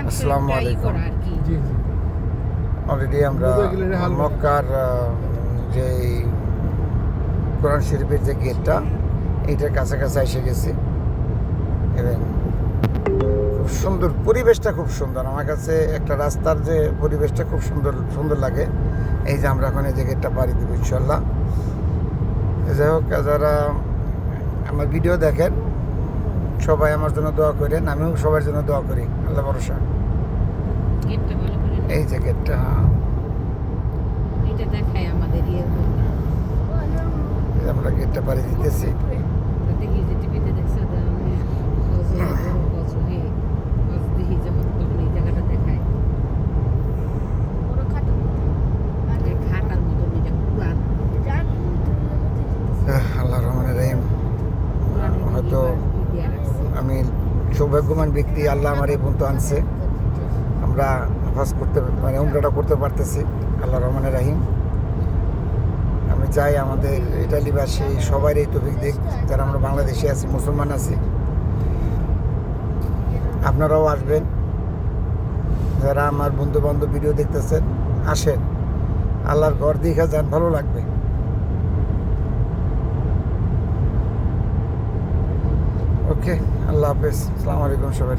আসসালামু আলাইকুম। অলরেডি আমরা মক্কার যে কোরআন শরীফের যে গেটটা এইটার কাছাকাছি এসে গেছি এবং খুব সুন্দর পরিবেশটা, খুব সুন্দর আমার কাছে। একটা রাস্তার যে পরিবেশটা খুব সুন্দর সুন্দর লাগে। এই যে আমরা এখন এই যে গেটটা পাড়ি দেবো ইনশাল্লাহ। যাই হোক, যারা আমার ভিডিও দেখেন সবাই আমার জন্য দোয়া করেন, আমিও সবার জন্য দোয়া করি, আল্লাহ ভরসা। এই যে গেটটা আমরা গেটটা পাড়ি দিতেছি। আল্লাহ রহমানের রহিম। হয়তো আমি সৌভাগ্যবান ব্যক্তি, আল্লাহ আমার এই পর্যন্ত আনছে, আমরা হজ করতে মানে উমরাটা করতে পারতেছি, আল্লাহ রহমানের রহিম। আমি চাই আমাদের ইটালিবাসী সবাই এই তৌফিক দিক, যারা আমরা বাংলাদেশে আছি, মুসলমান আছি। আপনারাও আসবেন, যারা আমার বন্ধু বান্ধব ভিডিও দেখতেছেন আসেন, আল্লাহর ঘর দেখা যান, ভালো লাগবে। ওকে, আল্লাহ হাফেজ, আসসালামু আলাইকুম সবাই।